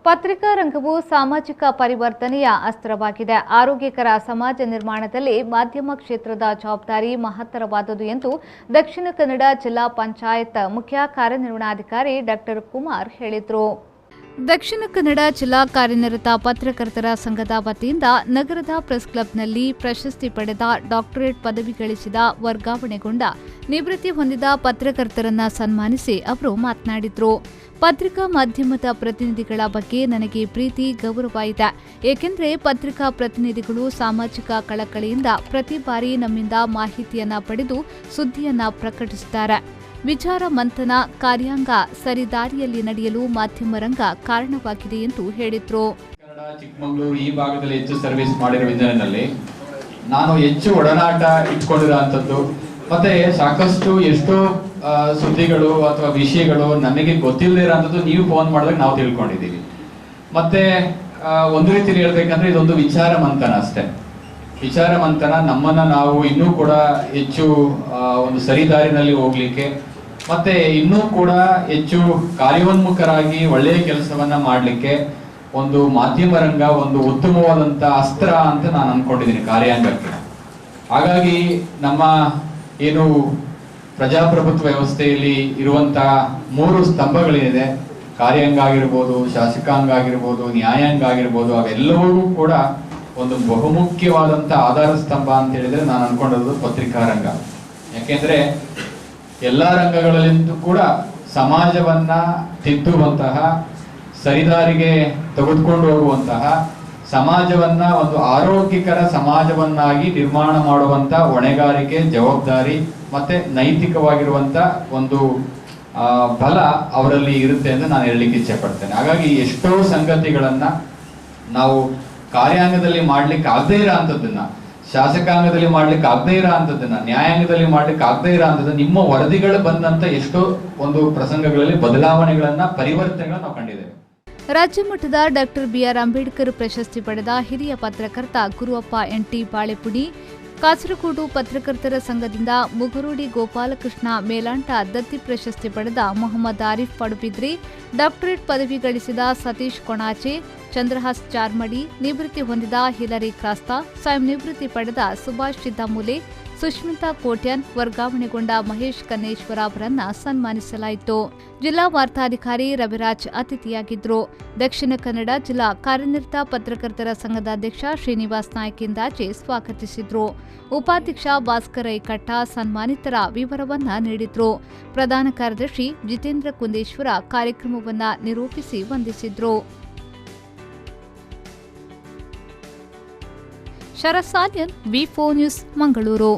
ಪತ್ರಿಕಾ ರಂಗವು ಸಾಮಾಜಿಕ ಪರಿವರ್ತನೆಯ ಅಸ್ತ್ರವಾಗಿದೆ. ಆರೋಗ್ಯಕರ ಸಮಾಜ ನಿರ್ಮಾಣದಲ್ಲಿ ಮಾಧ್ಯಮ ಕ್ಷೇತ್ರದ ಜವಾಬ್ದಾರಿ ಮಹತ್ತರವಾದುದು ಎಂದು ದಕ್ಷಿಣ ಕನ್ನಡ ಜಿಲ್ಲಾ ಪಂಚಾಯತ್ ಮುಖ್ಯ ಕಾರ್ಯನಿರ್ವಹಣಾಧಿಕಾರಿ ಡಾಕ್ಟರ್ ಕುಮಾರ್ ಹೇಳಿದರು. ದಕ್ಷಿಣ ಕನ್ನಡ ಜಿಲ್ಲಾ ಕಾರ್ಯನಿರತ ಪತ್ರಕರ್ತರ ಸಂಘದ ವತಿಯಿಂದ ನಗರದ ಪ್ರೆಸ್ ಕ್ಲಬ್ನಲ್ಲಿ ಪ್ರಶಸ್ತಿ ಪಡೆದ ಡಾಕ್ಟರೇಟ್ ಪದವಿ ಗಳಿಸಿದ ವರ್ಗಾವಣೆಗೊಂಡ ನಿವೃತ್ತಿ ಹೊಂದಿದ ಪತ್ರಕರ್ತರನ್ನ ಸನ್ಮಾನಿಸಿ ಅವರು ಮಾತನಾಡಿದರು. ಪತ್ರಿಕಾ ಮಾಧ್ಯಮದ ಪ್ರತಿನಿಧಿಗಳ ಬಗ್ಗೆ ನನಗೆ ಪ್ರೀತಿ ಗೌರವ ಇದೆ. ಏಕೆಂದರೆ ಪತ್ರಿಕಾ ಪ್ರತಿನಿಧಿಗಳು ಸಾಮಾಜಿಕ ಕಳಕಳಿಯಿಂದ ಪ್ರತಿ ಬಾರಿ ನಮ್ಮಿಂದ ಮಾಹಿತಿಯನ್ನ ಪಡೆದು ಸುದ್ದಿಯನ್ನ ಪ್ರಕಟಿಸುತ್ತಾರೆ. ವಿಚಾರ ಮಂಥನ ಕಾರ್ಯಾಂಗ ಸರಿದಾರಿಯಲ್ಲಿ ನಡೆಯಲು ಮಾಧ್ಯಮ ರಂಗ ಕಾರಣವಾಗಿದೆ ಎಂದು ಹೇಳಿದರು. ಕನ್ನಡ ಚಿಕ್ಕಮಗಳೂರು ಈ ಭಾಗದಲ್ಲಿ ಹೆಚ್ಚು ಸರ್ವಿಸ್ ಮಾಡಿರೋ ವಿಧಾನದಲ್ಲಿ ನಾನು ಹೆಚ್ಚು ಒಡನಾಟ ಇಟ್ಕೊಂಡಿರುವಂಥದ್ದು ಮತ್ತೆ ಸಾಕಷ್ಟು ಎಷ್ಟೋ ಸುದ್ದಿಗಳು ಅಥವಾ ವಿಷಯಗಳು ನಮಗೆ ಗೊತ್ತಿಲ್ಲದೆ ಇರೋಂಥದ್ದು ನೀವು ಫೋನ್ ಮಾಡಿದಾಗ ನಾವು ತಿಳ್ಕೊಂಡಿದ್ದೀವಿ. ಮತ್ತೆ ಒಂದು ರೀತಿಯಲ್ಲಿ ಹೇಳ್ಬೇಕಂದ್ರೆ ಇದೊಂದು ವಿಚಾರ ಮಂಥನ ಅಷ್ಟೇ. ವಿಚಾರ ಮಂಥನ ನಮ್ಮನ್ನ ನಾವು ಇನ್ನೂ ಕೂಡ ಹೆಚ್ಚು ಒಂದು ಸರಿದಾರಿನಲ್ಲಿ ಹೋಗ್ಲಿಕ್ಕೆ ಮತ್ತೆ ಇನ್ನೂ ಕೂಡ ಹೆಚ್ಚು ಕಾರ್ಯೋನ್ಮುಖರಾಗಿ ಒಳ್ಳೆಯ ಕೆಲಸವನ್ನ ಮಾಡಲಿಕ್ಕೆ ಒಂದು ಮಾಧ್ಯಮ ರಂಗ ಒಂದು ಉತ್ತಮವಾದಂತ ಅಸ್ತ್ರ ಅಂತ ನಾನು ಅನ್ಕೊಂಡಿದ್ದೀನಿ ಕಾರ್ಯಾಂಗಕ್ಕೆ. ಹಾಗಾಗಿ ನಮ್ಮ ಏನು ಪ್ರಜಾಪ್ರಭುತ್ವ ವ್ಯವಸ್ಥೆಯಲ್ಲಿ ಇರುವಂತಹ 3 ಸ್ತಂಭಗಳೇನಿದೆ, ಕಾರ್ಯಾಂಗ ಆಗಿರ್ಬೋದು, ಶಾಸಕಾಂಗ ಆಗಿರ್ಬೋದು, ನ್ಯಾಯಾಂಗ ಆಗಿರ್ಬೋದು, ಅವೆಲ್ಲವೂ ಕೂಡ ಒಂದು ಬಹುಮುಖ್ಯವಾದಂತ ಆಧಾರ ಸ್ತಂಭ ಅಂತ ಹೇಳಿದ್ರೆ ನಾನು ಅನ್ಕೊಂಡಿರೋದು ಪತ್ರಿಕಾ ರಂಗ. ಯಾಕೆಂದ್ರೆ ಎಲ್ಲ ರಂಗಗಳಲ್ಲಿಂದ ಕೂಡ ಸಮಾಜವನ್ನ ತಿದ್ದುವಂತಹ, ಸರಿದಾರಿಗೆ ತೆಗೆದುಕೊಂಡು ಹೋಗುವಂತಹ, ಸಮಾಜವನ್ನ ಒಂದು ಆರೋಗ್ಯಕರ ಸಮಾಜವನ್ನಾಗಿ ನಿರ್ಮಾಣ ಮಾಡುವಂತ ಹೊಣೆಗಾರಿಕೆ, ಜವಾಬ್ದಾರಿ ಮತ್ತೆ ನೈತಿಕವಾಗಿರುವಂತ ಒಂದು ಬಲ ಅವರಲ್ಲಿ ಇರುತ್ತೆ ಎಂದು ನಾನು ಹೇಳಲಿಕ್ಕೆ ಇಚ್ಛೆ ಪಡ್ತೇನೆ. ಹಾಗಾಗಿ ಎಷ್ಟೋ ಸಂಗತಿಗಳನ್ನ ನಾವು ಕಾರ್ಯಾಂಗದಲ್ಲಿ ಮಾಡ್ಲಿಕ್ಕೆ ಆಗದೇ ಇರೋ ಅಂಥದ್ದನ್ನ, ಶಾಸಕಾಂಗದಲ್ಲಿ ಮಾಡ್ಲಿಕ್ಕೆ ಆಗದೇ ಇರೋ ಅಂಥದ್ದನ್ನ, ನ್ಯಾಯಾಂಗದಲ್ಲಿ ಮಾಡ್ಲಿಕ್ಕೆ ಆಗದೇ ಇರೋ ಅಂಥದ್ದನ್ನ ನಿಮ್ಮ ವರದಿಗಳು ಬಂದಂತ ಎಷ್ಟೋ ಒಂದು ಪ್ರಸಂಗಗಳಲ್ಲಿ ಬದಲಾವಣೆಗಳನ್ನ, ಪರಿವರ್ತನೆಗಳನ್ನ ನಾವು ಕಂಡಿದ್ದೇವೆ. ರಾಜ್ಯ ಮಟ್ಟದ ಡಾಕ್ಟರ್ ಬಿಆರ್ ಅಂಬೇಡ್ಕರ್ ಪ್ರಶಸ್ತಿ ಪಡೆದ ಹಿರಿಯ ಪತ್ರಕರ್ತ ಗುರುವಪ್ಪ ಎನ್ಟಿ ಬಾಳೆಪುಡಿ, ಕಾಸರಗೋಡು ಪತ್ರಕರ್ತರ ಸಂಘದಿಂದ ಮುಗರೂಡಿ ಗೋಪಾಲಕೃಷ್ಣ ಮೇಲಾಂಟ ದತ್ತಿ ಪ್ರಶಸ್ತಿ ಪಡೆದ ಮೊಹಮ್ಮದ್ ಆರಿಫ್ ಪಡುಬಿದ್ರಿ, ಡಾಕ್ಟರೇಟ್ ಪದವಿ ಗಳಿಸಿದ ಸತೀಶ್ ಕೊಣಾಚೆ, ಚಂದ್ರಹಾಸ್ ಚಾರ್ಮಡಿ, ನಿವೃತ್ತಿ ಹೊಂದಿದ ಹಿಲರಿ ಕ್ರಾಸ್ತಾ, ಸ್ವಯಂ ನಿವೃತ್ತಿ ಪಡೆದ ಸುಭಾಷ್ ಚಿದ್ದಾಮೂಲೆ, ಸುಷ್ಮಿತಾ ಕೋಟ್ಯಾನ್, ವರ್ಗಾವಣೆಗೊಂಡ ಮಹೇಶ್ ಕನ್ನೇಶ್ವರ ಅವರನ್ನ ಸನ್ಮಾನಿಸಲಾಯಿತು. ಜಿಲ್ಲಾ ವಾರ್ತಾಧಿಕಾರಿ ರವಿರಾಜ್ ಅತಿಥಿಯಾಗಿದ್ದರು. ದಕ್ಷಿಣ ಕನ್ನಡ ಜಿಲ್ಲಾ ಕಾರ್ಯನಿರತ ಪತ್ರಕರ್ತರ ಸಂಘದ ಅಧ್ಯಕ್ಷ ಶ್ರೀನಿವಾಸ್ ನಾಯ್ಕ್ ಇಂದಾಜೆ ಸ್ವಾಗತಿಸಿದ್ರು. ಉಪಾಧ್ಯಕ್ಷ ಭಾಸ್ಕರ್ ಐಕಟ್ಟ ಸನ್ಮಾನಿತರ ವಿವರವನ್ನ ನೀಡಿದ್ರು. ಪ್ರಧಾನ ಕಾರ್ಯದರ್ಶಿ ಜಿತೇಂದ್ರ ಕುಂದೇಶ್ವರ ಕಾರ್ಯಕ್ರಮವನ್ನ ನಿರೂಪಿಸಿ ವಂದಿಸಿದ್ರು. ಶರತ್ ಸಾಲ್ಯನ್, ವಿ4 ನ್ಯೂಸ್, ಮಂಗಳೂರು.